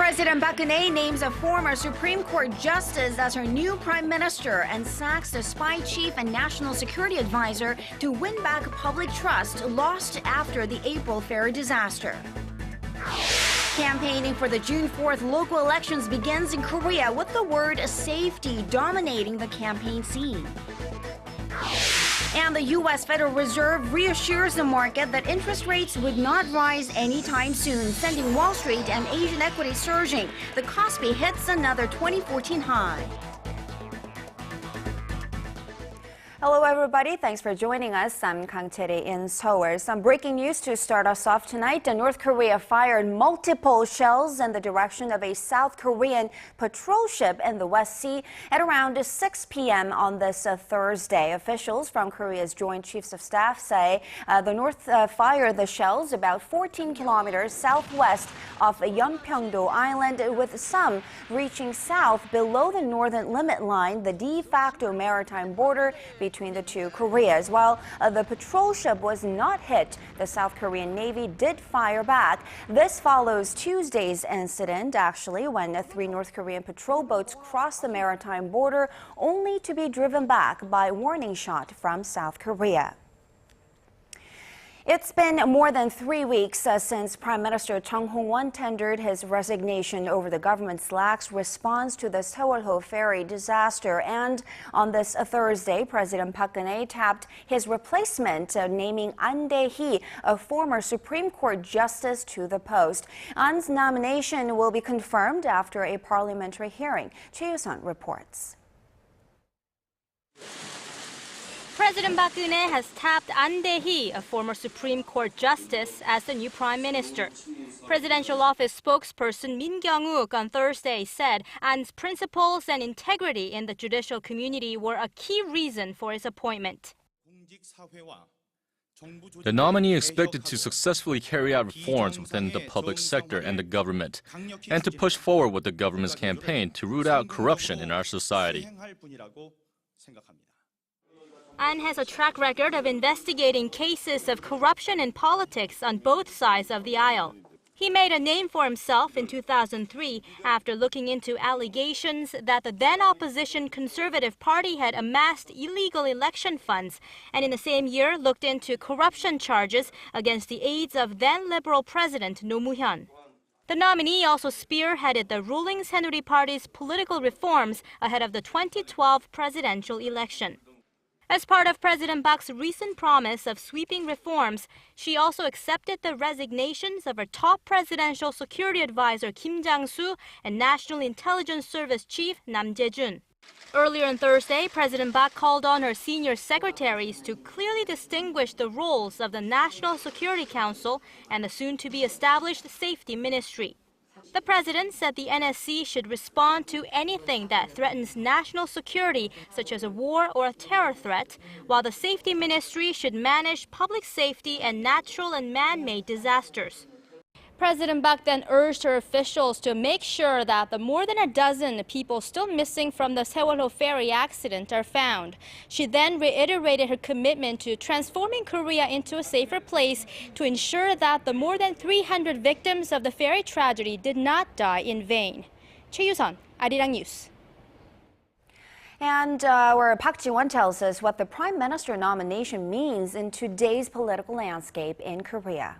President Park Geun-hye names a former Supreme Court justice as her new prime minister and sacks the spy chief and national security advisor to win back public trust lost after the April ferry disaster. Campaigning for the June 4th local elections begins in Korea with the word safety dominating the campaign scene. And the U.S. Federal Reserve reassures the market that interest rates would not rise anytime soon, sending Wall Street and Asian equities surging. The Kospi hits another 2014 high. Hello, everybody. Thanks for joining us. I'm Kang Tae-ri in Seoul. Some breaking news to start us off tonight. North Korea fired multiple shells in the direction of a South Korean patrol ship in the West Sea at around 6 p.m. on this Thursday. Officials from Korea's Joint Chiefs of Staff say the North fired the shells about 14 kilometers southwest of Yeonpyeongdo Island, with some reaching south below the northern limit line, the de facto maritime border between the two Koreas. While the patrol ship was not hit, the South Korean Navy did fire back. This follows Tuesday's incident, actually, when 3 North Korean patrol boats crossed the maritime border only to be driven back by a warning shot from South Korea. It's been more than 3 weeks since Prime Minister Chung Hong-won tendered his resignation over the government's lax response to the Sewol-ho ferry disaster. And on this Thursday, President Park Geun-hye tapped his replacement, naming An Dae-hee, a former Supreme Court justice, to the post. An's nomination will be confirmed after a parliamentary hearing. Choi Yoo-sun reports. President Park Geun-hye has tapped An Dae-hee, a former Supreme Court justice, as the new prime minister. Presidential office spokesperson Min Kyung-wook on Thursday said An's principles and integrity in the judicial community were a key reason for his appointment. The nominee expected to successfully carry out reforms within the public sector and the government, and to push forward with the government's campaign to root out corruption in our society. An has a track record of investigating cases of corruption in politics on both sides of the aisle. He made a name for himself in 2003 after looking into allegations that the then-opposition Conservative Party had amassed illegal election funds, and in the same year looked into corruption charges against the aides of then-Liberal President Roh Moo-hyun. The nominee also spearheaded the ruling Saenuri Party's political reforms ahead of the 2012 presidential election. As part of President Park's recent promise of sweeping reforms, she also accepted the resignations of her top presidential security advisor Kim Jang-soo and National Intelligence Service Chief Nam Jae-jun. Earlier on Thursday, President Park called on her senior secretaries to clearly distinguish the roles of the National Security Council and the soon-to-be-established Safety Ministry. The president said the NSC should respond to anything that threatens national security, such as a war or a terror threat, while the Safety Ministry should manage public safety and natural and man-made disasters. President Park then urged her officials to make sure that the more than a dozen people still missing from the Sewol-ho ferry accident are found. She then reiterated her commitment to transforming Korea into a safer place to ensure that the more than 300 victims of the ferry tragedy did not die in vain. Choi Yoo-sun, Arirang News. And where Park Ji-won tells us what the prime minister nomination means in today's political landscape in Korea.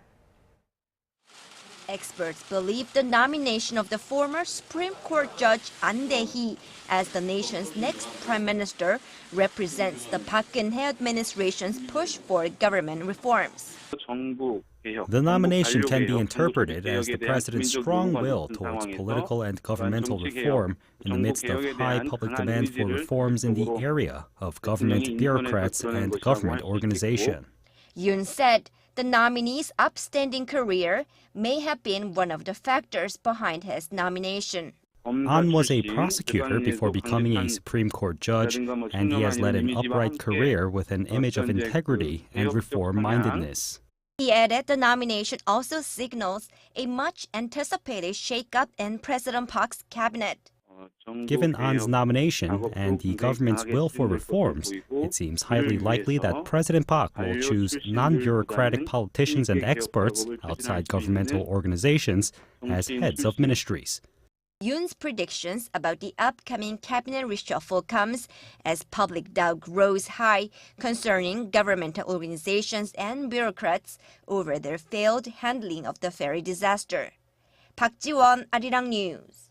Experts believe the nomination of the former Supreme Court Judge An Dae-hee as the nation's next prime minister represents the Park Geun-hye administration's push for government reforms. The nomination can be interpreted as the president's strong will towards political and governmental reform in the midst of high public demand for reforms in the area of government bureaucrats and government organization. Yoon said the nominee's upstanding career may have been one of the factors behind his nomination. An was a prosecutor before becoming a Supreme Court judge, and he has led an upright career with an image of integrity and reform-mindedness. He added the nomination also signals a much-anticipated shake-up in President Park's cabinet. Given An's nomination and the government's will for reforms, it seems highly likely that President Park will choose non-bureaucratic politicians and experts outside governmental organizations as heads of ministries. Yoon's predictions about the upcoming cabinet reshuffle comes as public doubt grows high concerning governmental organizations and bureaucrats over their failed handling of the ferry disaster. Park Ji-won, Arirang News.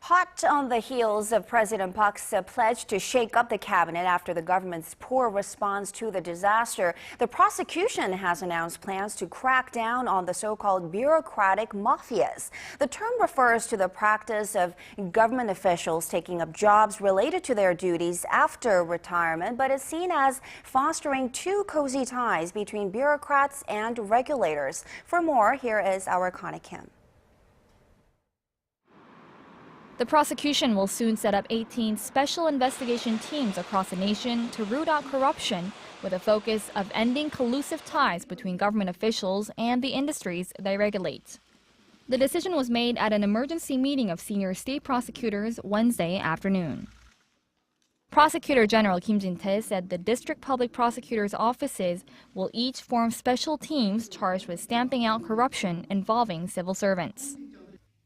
Hot on the heels of President Park's pledge to shake up the cabinet after the government's poor response to the disaster, the prosecution has announced plans to crack down on the so-called bureaucratic mafias. The term refers to the practice of government officials taking up jobs related to their duties after retirement, but is seen as fostering too cozy ties between bureaucrats and regulators. For more, here is our Connie Kim. The prosecution will soon set up 18 special investigation teams across the nation to root out corruption with a focus of ending collusive ties between government officials and the industries they regulate. The decision was made at an emergency meeting of senior state prosecutors Wednesday afternoon. Prosecutor General Kim Jin-tae said the district public prosecutors' offices will each form special teams charged with stamping out corruption involving civil servants.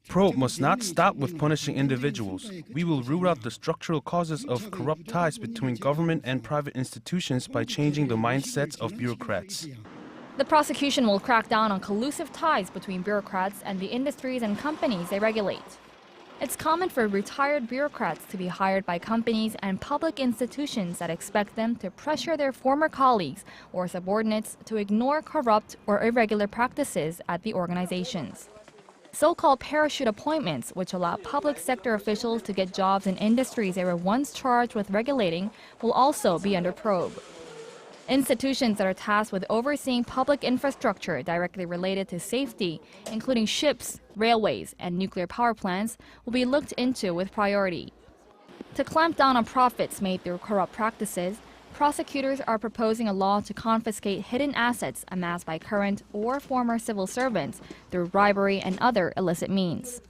Probe must not stop with punishing individuals. We will root out the structural causes of corrupt ties between government and private institutions by changing the mindsets of bureaucrats. The prosecution will crack down on collusive ties between bureaucrats and the industries and companies they regulate. It's common for retired bureaucrats to be hired by companies and public institutions that expect them to pressure their former colleagues or subordinates to ignore corrupt or irregular practices at the organizations. So-called parachute appointments, which allow public sector officials to get jobs in industries they were once charged with regulating, will also be under probe. Institutions that are tasked with overseeing public infrastructure directly related to safety, including ships, railways, and nuclear power plants, will be looked into with priority. To clamp down on profits made through corrupt practices, prosecutors are proposing a law to confiscate hidden assets amassed by current or former civil servants through bribery and other illicit means.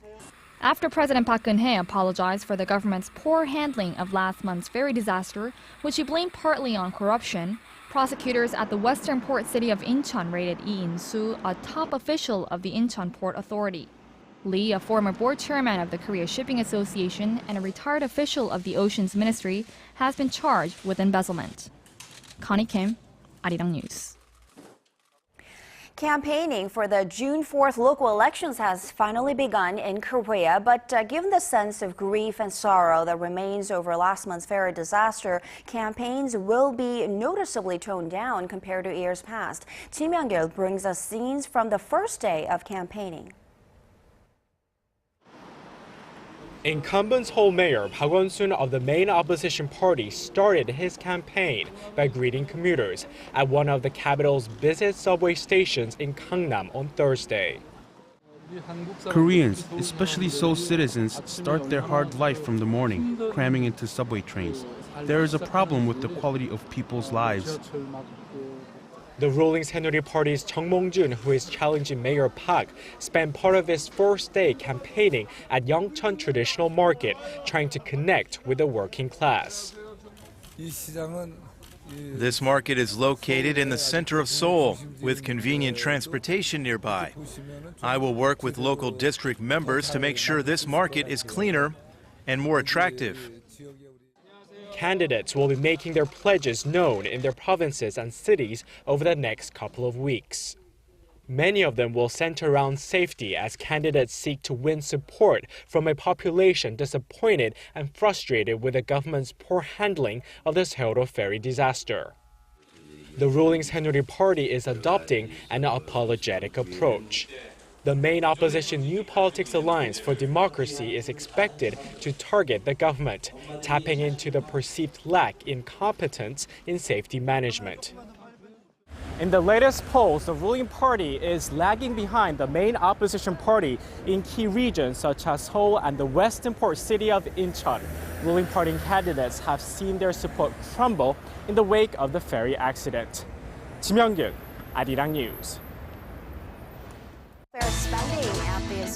After President Park Geun-hye apologized for the government's poor handling of last month's ferry disaster, which he blamed partly on corruption, prosecutors at the western port city of Incheon raided Lee In-soo, a top official of the Incheon Port Authority. Lee, a former board chairman of the Korea Shipping Association and a retired official of the Oceans Ministry, has been charged with embezzlement. Connie Kim, Arirang News. Campaigning for the June 4th local elections has finally begun in Korea, but given the sense of grief and sorrow that remains over last month's ferry disaster, campaigns will be noticeably toned down compared to years past. Kim Young-gil brings us scenes from the first day of campaigning. Incumbent Seoul Mayor Park Geun-hye of the main opposition party started his campaign by greeting commuters at one of the capital's busiest subway stations in Gangnam on Thursday. Koreans, especially Seoul citizens, start their hard life from the morning, cramming into subway trains. There is a problem with the quality of people's lives. The ruling Saenuri Party's Chung Mong-jun, who is challenging Mayor Park, spent part of his first day campaigning at Yeongcheon Traditional Market, trying to connect with the working class. This market is located in the center of Seoul, with convenient transportation nearby. I will work with local district members to make sure this market is cleaner and more attractive. Candidates will be making their pledges known in their provinces and cities over the next couple of weeks. Many of them will center around safety as candidates seek to win support from a population disappointed and frustrated with the government's poor handling of the Seoul ferry disaster. The ruling Saenuri Party is adopting an apologetic approach. The main opposition New Politics Alliance for Democracy is expected to target the government, tapping into the perceived lack in competence in safety management. In the latest polls, the ruling party is lagging behind the main opposition party in key regions such as Seoul and the western port city of Incheon. Ruling party candidates have seen their support crumble in the wake of the ferry accident. Kim Young-gil, Arirang News.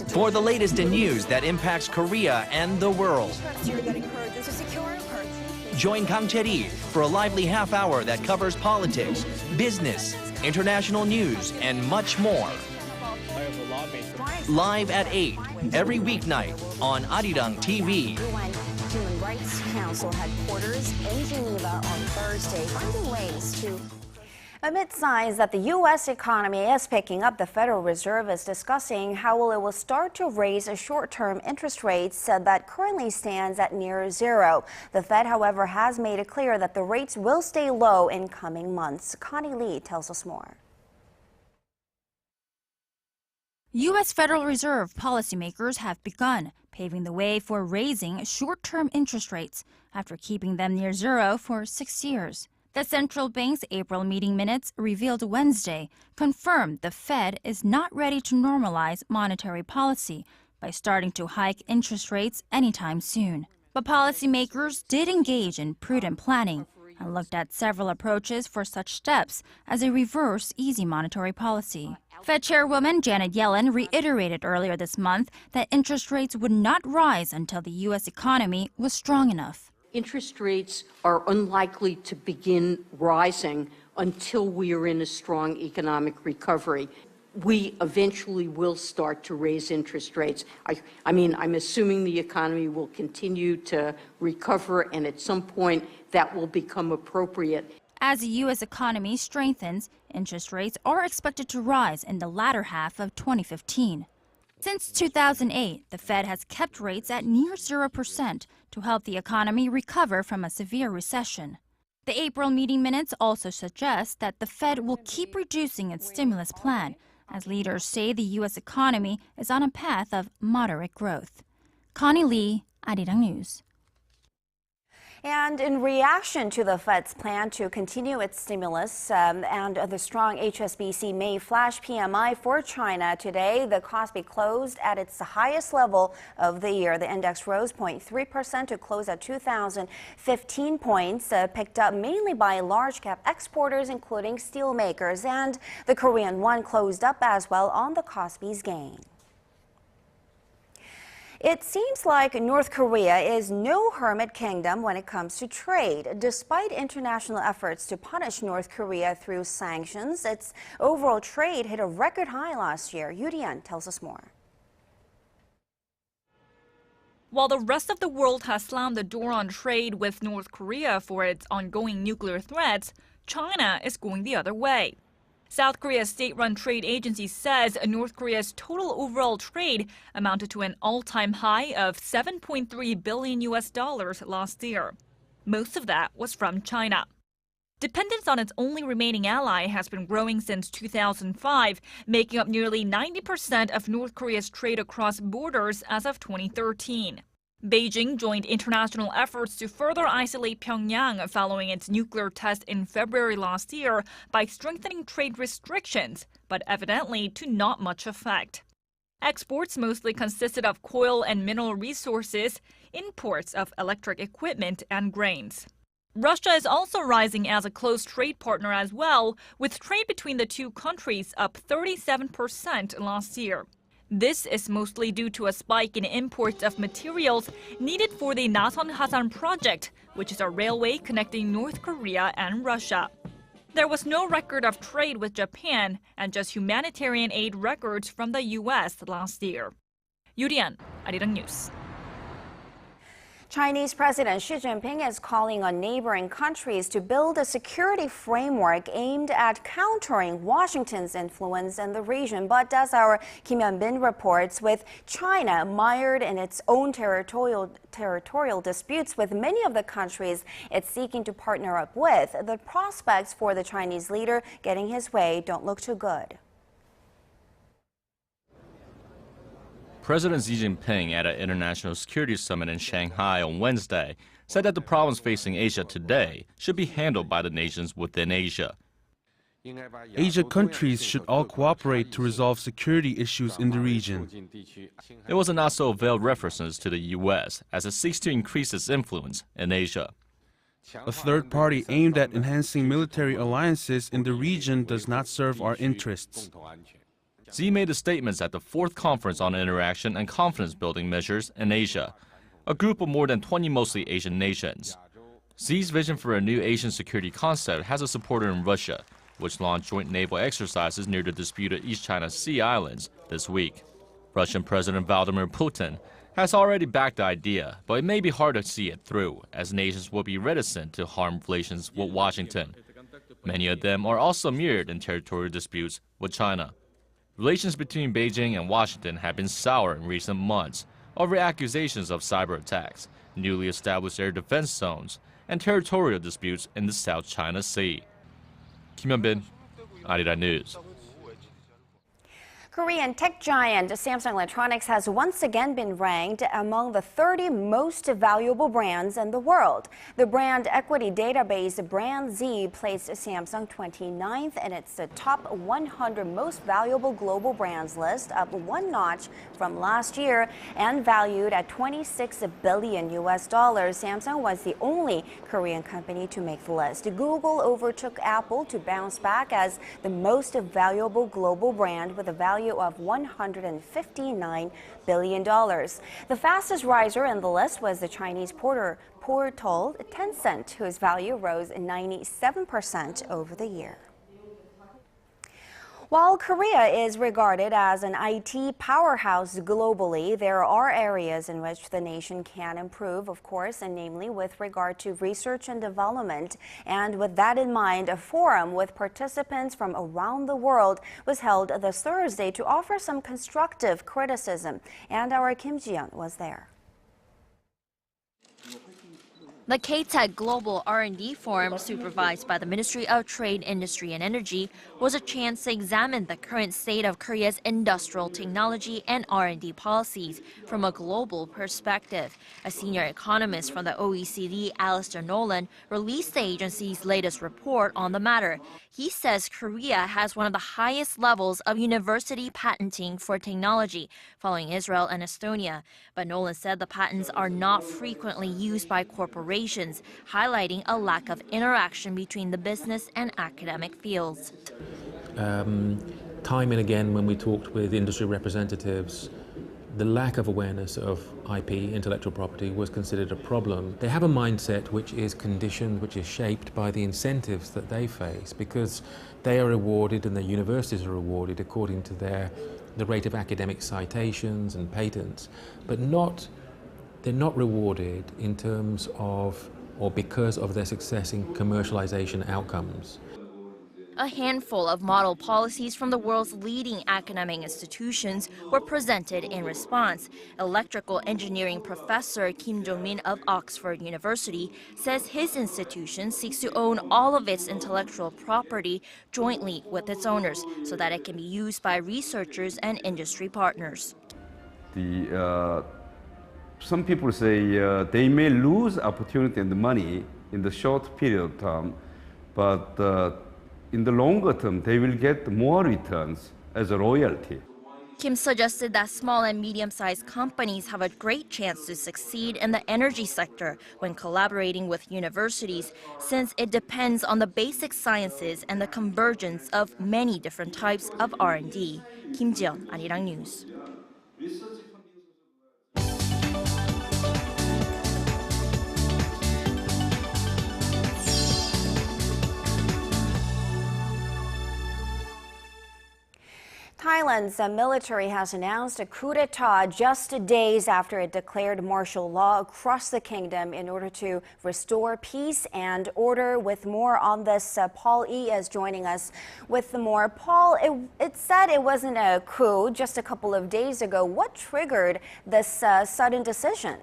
For the latest in news that impacts Korea and the world, join Kang Chae-ri for a lively half hour that covers politics, business, international news, and much more. Live at 8, every weeknight on Arirang TV. UN Human Rights Council headquarters in Geneva on Thursday, finding ways to. Amid signs that the U.S. economy is picking up, the Federal Reserve is discussing how it will start to raise short-term interest rates that currently stands at near zero. The Fed, however, has made it clear that the rates will stay low in coming months. Connie Lee tells us more. U.S. Federal Reserve policymakers have begun, paving the way for raising short-term interest rates after keeping them near zero for 6 years. The central bank's April meeting minutes revealed Wednesday confirmed the Fed is not ready to normalize monetary policy by starting to hike interest rates anytime soon. But policymakers did engage in prudent planning and looked at several approaches for such steps as a reverse easy monetary policy. Fed Chairwoman Janet Yellen reiterated earlier this month that interest rates would not rise until the U.S. economy was strong enough. Interest rates are unlikely to begin rising until we are in a strong economic recovery. We eventually will start to raise interest rates. I'm assuming the economy will continue to recover, and at some point that will become appropriate. As the U.S. economy strengthens, interest rates are expected to rise in the latter half of 2015. Since 2008, the Fed has kept rates at near 0% to help the economy recover from a severe recession. The April meeting minutes also suggest that the Fed will keep reducing its stimulus plan, as leaders say the U.S. economy is on a path of moderate growth. Connie Lee, Arirang News. And in reaction to the Fed's plan to continue its stimulus and the strong HSBC May flash PMI for China today, the Kospi closed at its highest level of the year. The index rose 0.3% to close at 2,015 points, picked up mainly by large-cap exporters, including steel makers. And the Korean won closed up as well on the Kospi's gain. It seems like North Korea is no hermit kingdom when it comes to trade. Despite international efforts to punish North Korea through sanctions, its overall trade hit a record high last year. Yoo Rian tells us more. While the rest of the world has slammed the door on trade with North Korea for its ongoing nuclear threats, China is going the other way. South Korea's state-run trade agency says North Korea's total overall trade amounted to an all-time high of $7.3 billion last year. Most of that was from China. Dependence on its only remaining ally has been growing since 2005, making up nearly 90% of North Korea's trade across borders as of 2013. Beijing joined international efforts to further isolate Pyongyang following its nuclear test in February last year by strengthening trade restrictions, but evidently to not much effect. Exports mostly consisted of coal and mineral resources, imports of electric equipment and grains. Russia is also rising as a close trade partner as well, with trade between the two countries up 37% last year. This is mostly due to a spike in imports of materials needed for the Nasan-Hasan project, which is a railway connecting North Korea and Russia. There was no record of trade with Japan and just humanitarian aid records from the U.S. last year. Yoo Rian, Arirang News. Chinese President Xi Jinping is calling on neighboring countries to build a security framework aimed at countering Washington's influence in the region. But as our Kim Hyun-bin reports, with China mired in its own territorial disputes with many of the countries it's seeking to partner up with, the prospects for the Chinese leader getting his way don't look too good. President Xi Jinping at an international security summit in Shanghai on Wednesday said that the problems facing Asia today should be handled by the nations within Asia. Asia countries should all cooperate to resolve security issues in the region. It was a not-so-veiled reference to the U.S. as it seeks to increase its influence in Asia. A third party aimed at enhancing military alliances in the region does not serve our interests. Xi made the statements at the 4th Conference on Interaction and Confidence-Building Measures in Asia, a group of more than 20 mostly Asian nations. Xi's vision for a new Asian security concept has a supporter in Russia, which launched joint naval exercises near the disputed East China Sea islands this week. Russian President Vladimir Putin has already backed the idea, but it may be hard to see it through, as nations will be reticent to harm relations with Washington. Many of them are also mired in territorial disputes with China. Relations between Beijing and Washington have been sour in recent months over accusations of cyber attacks, newly established air defense zones, and territorial disputes in the South China Sea. Kim Hyun-bin, Arirang News. Korean tech giant Samsung Electronics has once again been ranked among the 30 most valuable brands in the world. The brand equity database BrandZ placed Samsung 29th in its top 100 most valuable global brands list, up one notch from last year and valued at $26 billion. Samsung was the only Korean company to make the list. Google overtook Apple to bounce back as the most valuable global brand with a value of $159 billion. The fastest riser in the list was the Chinese portal Tencent, whose value rose 97% over the year. While Korea is regarded as an IT powerhouse globally, there are areas in which the nation can improve, of course, and namely with regard to research and development. And with that in mind, a forum with participants from around the world was held this Thursday to offer some constructive criticism. And our Kim Ji-yeon was there. The K-Tech Global R&D Forum, supervised by the Ministry of Trade, Industry and Energy, was a chance to examine the current state of Korea's industrial technology and R&D policies from a global perspective. A senior economist from the OECD, Alistair Nolan, released the agency's latest report on the matter. He says Korea has one of the highest levels of university patenting for technology, following Israel and Estonia. But Nolan said the patents are not frequently used by corporations, highlighting a lack of interaction between the business and academic fields. Time and again, when we talked with industry representatives, the lack of awareness of IP, intellectual property, was considered a problem. They have a mindset which is conditioned, which is shaped by the incentives that they face, because they are rewarded and the universities are rewarded according to the rate of academic citations and patents, but they're not rewarded in terms of or because of their success in commercialization outcomes. A handful of model policies from the world's leading academic institutions were presented in response. Electrical engineering professor Kim Jong-min of Oxford University says his institution seeks to own all of its intellectual property jointly with its owners so that it can be used by researchers and industry partners. Some people say they may lose opportunity and money in the short period of time, but in the longer term, they will get more returns as a royalty. Kim suggested that small and medium-sized companies have a great chance to succeed in the energy sector when collaborating with universities, since it depends on the basic sciences and the convergence of many different types of R&D. Kim Ji-yeon, Arirang News. Thailand's military has announced a coup d'etat just days after it declared martial law across the kingdom in order to restore peace and order. With more on this, Paul E. is joining us with more. Paul, it said it wasn't a coup just a couple of days ago. What triggered this sudden decision?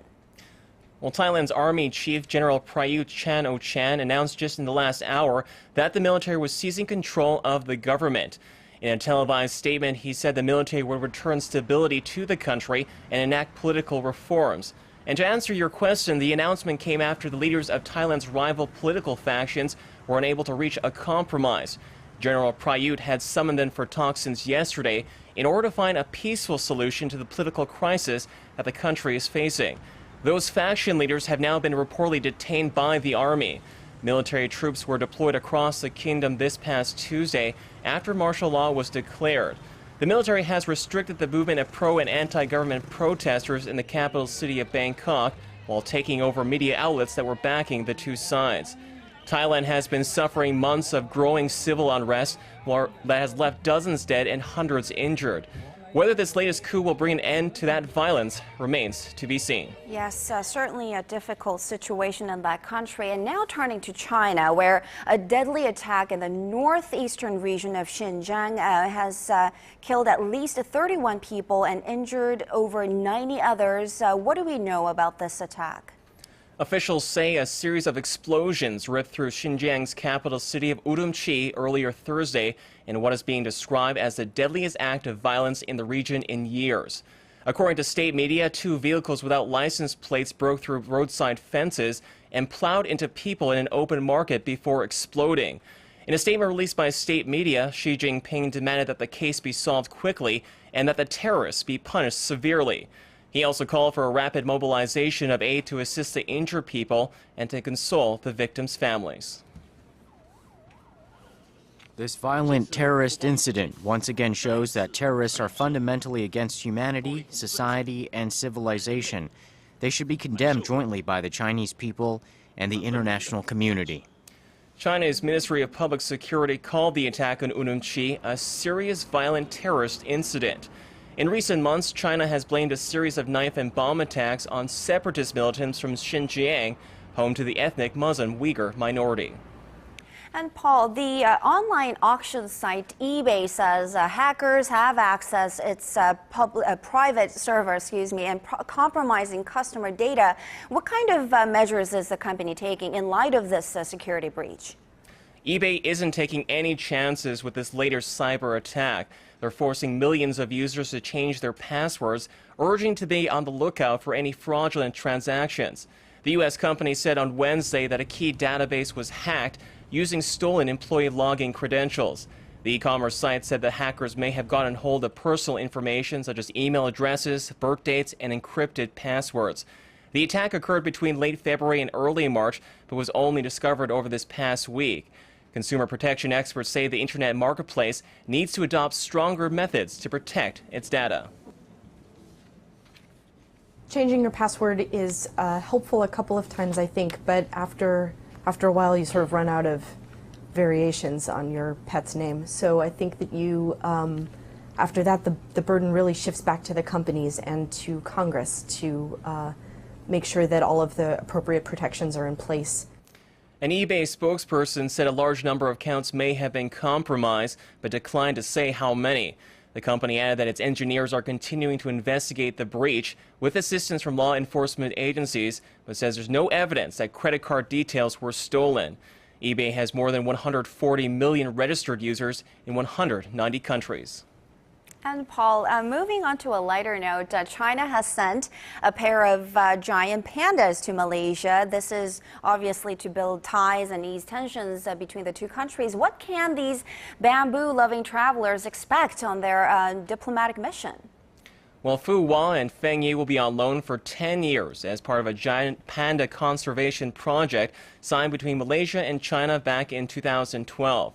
Well, Thailand's Army Chief General Prayut Chan-o-chan announced just in the last hour that the military was seizing control of the government. In a televised statement, he said the military would return stability to the country and enact political reforms. And to answer your question, the announcement came after the leaders of Thailand's rival political factions were unable to reach a compromise. General Prayut had summoned them for talks since yesterday in order to find a peaceful solution to the political crisis that the country is facing. Those faction leaders have now been reportedly detained by the army. Military troops were deployed across the kingdom this past Tuesday after martial law was declared. The military has restricted the movement of pro- and anti-government protesters in the capital city of Bangkok while taking over media outlets that were backing the two sides. Thailand has been suffering months of growing civil unrest that has left dozens dead and hundreds injured. Whether this latest coup will bring an end to that violence remains to be seen. Yes, certainly a difficult situation in that country. And now turning to China, where a deadly attack in the northeastern region of Xinjiang has killed at least 31 people and injured over 90 others. What do we know about this attack? Officials say a series of explosions ripped through Xinjiang's capital city of Urumqi earlier Thursday in what is being described as the deadliest act of violence in the region in years. According to state media, 2 vehicles without license plates broke through roadside fences and plowed into people in an open market before exploding. In a statement released by state media, Xi Jinping demanded that the case be solved quickly and that the terrorists be punished severely. He also called for a rapid mobilization of aid to assist the injured people and to console the victims' families. This violent terrorist incident once again shows that terrorists are fundamentally against humanity, society, and civilization. They should be condemned jointly by the Chinese people and the international community. China's Ministry of Public Security called the attack on Urumqi a serious violent terrorist incident. In recent months, China has blamed a series of knife and bomb attacks on separatist militants from Xinjiang, home to the ethnic Muslim Uyghur minority. And Paul, the online auction site eBay says hackers have accessed its private server, and compromising customer data. What kind of measures is the company taking in light of this security breach? eBay isn't taking any chances with this latest cyber attack. They're forcing millions of users to change their passwords, urging to be on the lookout for any fraudulent transactions. The U.S. company said on Wednesday that a key database was hacked using stolen employee login credentials. The e-commerce site said the hackers may have gotten hold of personal information such as email addresses, birth dates, and encrypted passwords. The attack occurred between late February and early March, but was only discovered over this past week. Consumer protection experts say the internet marketplace needs to adopt stronger methods to protect its data. Changing your password is helpful a couple of times, I think, but after a while you sort of run out of variations on your pet's name. So I think that you, after that, the burden really shifts back to the companies and to Congress to make sure that all of the appropriate protections are in place. An eBay spokesperson said a large number of accounts may have been compromised, but declined to say how many. The company added that its engineers are continuing to investigate the breach with assistance from law enforcement agencies, but says there's no evidence that credit card details were stolen. eBay has more than 140 million registered users in 190 countries. And Paul, moving on to a lighter note, China has sent a pair of giant pandas to Malaysia. This is obviously to build ties and ease tensions between the two countries. What can these bamboo-loving travelers expect on their diplomatic mission? Well, Fu Hua and Feng Yi will be on loan for 10 years as part of a giant panda conservation project signed between Malaysia and China back in 2012.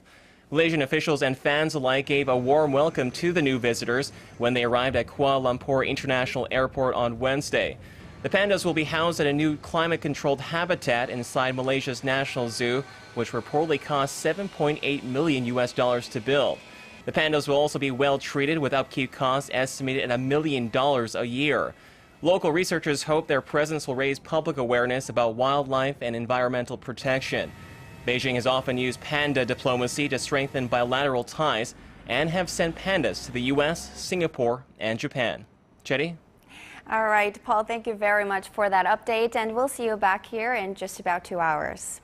Malaysian officials and fans alike gave a warm welcome to the new visitors when they arrived at Kuala Lumpur International Airport on Wednesday. The pandas will be housed at a new climate-controlled habitat inside Malaysia's National Zoo, which reportedly cost $7.8 million to build. The pandas will also be well treated with upkeep costs estimated at $1 million a year. Local researchers hope their presence will raise public awareness about wildlife and environmental protection. Beijing has often used panda diplomacy to strengthen bilateral ties and have sent pandas to the U.S., Singapore, and Japan. Chetty? All right, Paul, thank you very much for that update, and we'll see you back here in just about 2 hours.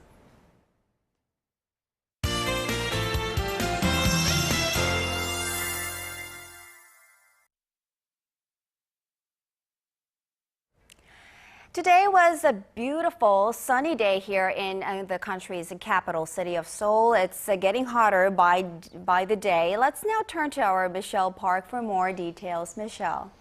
Today was a beautiful sunny day here in the country's capital city of Seoul. It's getting hotter by the day. Let's now turn to our Michelle Park for more details. Michelle.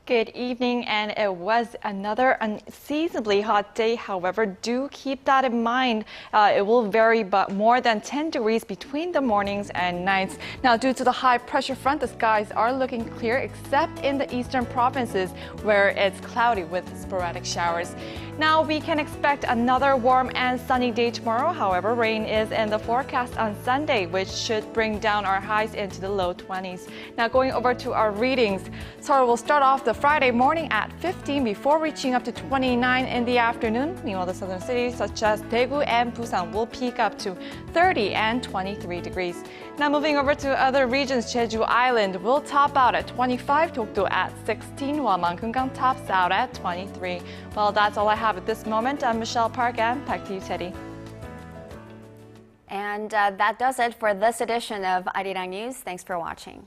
Good evening, and it was another unseasonably hot day. However, do keep that in mind. It will vary but more than 10 degrees between the mornings and nights. Now, due to the high pressure front, the skies are looking clear except in the eastern provinces where it's cloudy with sporadic showers. Now, we can expect another warm and sunny day tomorrow. However, rain is in the forecast on Sunday, which should bring down our highs into the low 20s. Now, going over to our readings, Seoul will start off the Friday morning at 15 before reaching up to 29 in the afternoon. Meanwhile, the southern cities such as Daegu and Busan will peak up to 30 and 23 degrees. Now moving over to other regions, Jeju Island will top out at 25, Dokdo at 16, while Mangungang tops out at 23. Well, that's all I have at this moment. I'm Michelle Park, and back to you, Teddy. And that does it for this edition of Arirang News. Thanks for watching.